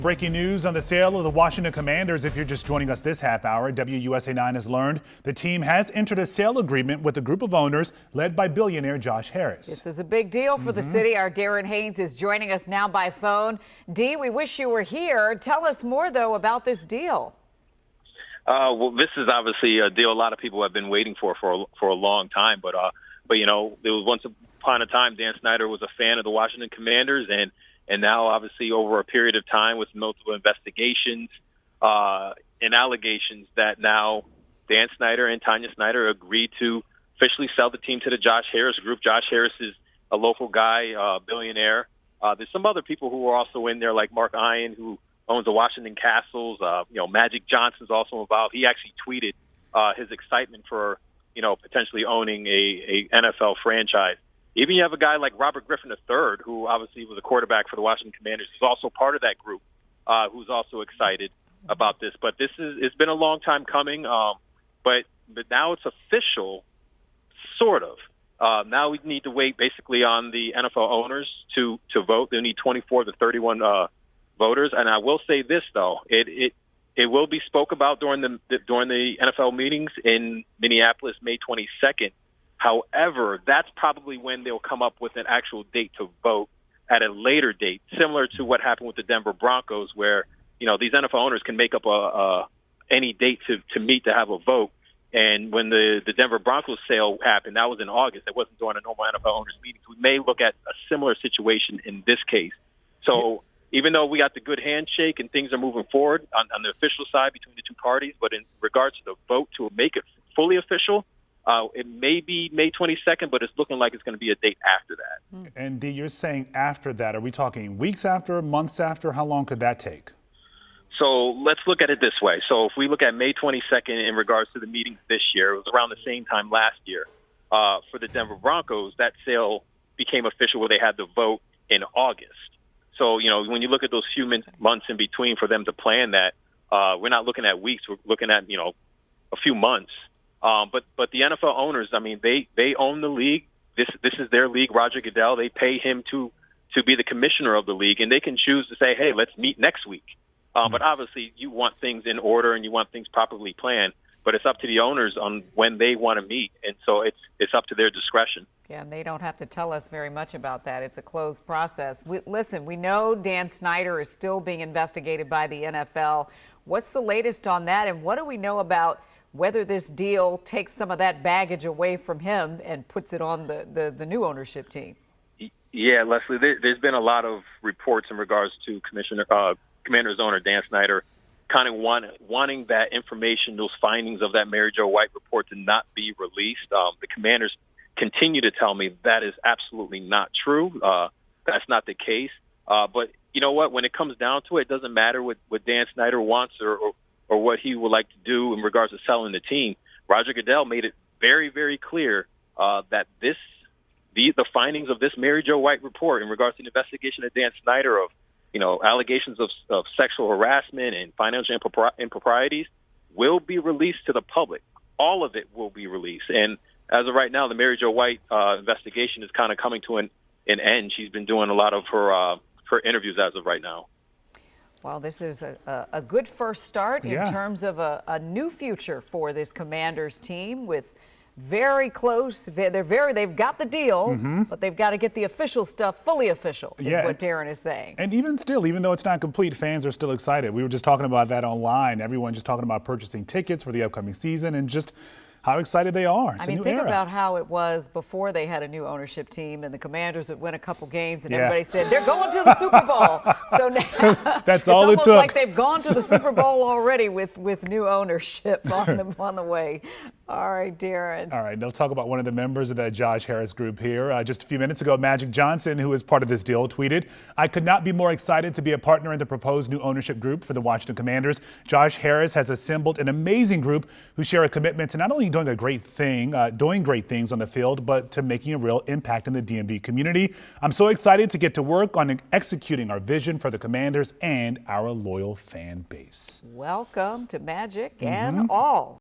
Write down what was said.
Breaking news on the sale of the Washington Commanders. If you're just joining us this half hour, WUSA 9 has learned the team has entered a sale agreement with a group of owners led by billionaire Josh Harris. This is a big deal for the city. Our Darren Haynes is joining us now by phone. Dee, we wish you were here. Tell us more, though, about this deal. Well, this is obviously a deal a lot of people have been waiting for a long time. But you know, there was once upon a time Dan Snyder was a fan of the Washington Commanders, and now obviously over a period of time with multiple investigations and allegations that now Dan Snyder and Tanya Snyder agreed to officially sell the team to the Josh Harris group. Josh Harris is a local guy, billionaire. There's some other people who are also in there, like Mark Ian, who owns the Washington Castles. You know, Magic Johnson's also involved. He actually tweeted his excitement for, you know, potentially owning a NFL franchise. Even you have a guy like Robert Griffin III, who obviously was a quarterback for the Washington Commanders, who's also part of that group, who's also excited about this. But it's been a long time coming, but now it's official, sort of. Now we need to wait basically on the NFL owners to vote. They need 24 to 31 voters. And I will say this, though, it will be spoke about during the NFL meetings in Minneapolis, May 22nd. However, that's probably when they'll come up with an actual date to vote at a later date, similar to what happened with the Denver Broncos, where, you know, these NFL owners can make up any date to meet to have a vote. And when the Denver Broncos sale happened, that was in August. It wasn't during a normal NFL owners meeting. We may look at a similar situation in this case. So even though we got the good handshake and things are moving forward on the official side between the two parties, but in regards to the vote to make it fully official, it may be May 22nd, but it's looking like it's going to be a date after that. And Dee, you're saying after that. Are we talking weeks after, months after? How long could that take? So let's look at it this way. So if we look at May 22nd in regards to the meetings this year, it was around the same time last year. For the Denver Broncos, that sale became official where they had the vote in August. So, you know, when you look at those few months in between for them to plan that, we're not looking at weeks. We're looking at, you know, a few months. But the NFL owners, I mean, they own the league. This is their league. Roger Goodell, they pay him to be the commissioner of the league, and they can choose to say, hey, let's meet next week. But obviously, you want things in order and you want things properly planned. But it's up to the owners on when they want to meet, and so it's up to their discretion. Yeah, and they don't have to tell us very much about that. It's a closed process. Listen, we know Dan Snyder is still being investigated by the NFL. What's the latest on that, and what do we know about whether this deal takes some of that baggage away from him and puts it on the new ownership team? Yeah, Leslie, there's been a lot of reports in regards to Commanders owner Dan Snyder kind of wanting that information, those findings of that Mary Jo White report to not be released. The Commanders continue to tell me that is absolutely not true. That's not the case. But you know what? When it comes down to it, it doesn't matter what Dan Snyder wants or what he would like to do in regards to selling the team. Roger Goodell made it very, very clear that the findings of this Mary Jo White report in regards to the investigation of Dan Snyder of, you know, allegations of sexual harassment and financial improprieties will be released to the public. All of it will be released. And as of right now, the Mary Jo White investigation is kind of coming to an end. She's been doing a lot of her interviews as of right now. Well, this is a good first start in terms of a new future for this Commanders team with very close. They've got the deal, but they've got to get the official stuff fully official, is what Darren is saying. And even still, even though it's not complete, fans are still excited. We were just talking about that online. Everyone's just talking about purchasing tickets for the upcoming season and just how excited they are. It's a new think era. about how it was before they had a new ownership team and the Commanders would win a couple games and everybody said, they're going to the Super Bowl. So now that's all it took. It's almost like they've gone to the Super Bowl already with new ownership on the way. All right, Darren. All right, they'll talk about one of the members of that Josh Harris group here. Just a few minutes ago, Magic Johnson, who is part of this deal, tweeted, "I could not be more excited to be a partner in the proposed new ownership group for the Washington Commanders. Josh Harris has assembled an amazing group who share a commitment to not only doing great things on the field, but to making a real impact in the DMV community. I'm so excited to get to work on executing our vision for the Commanders and our loyal fan base." Welcome to Magic and all.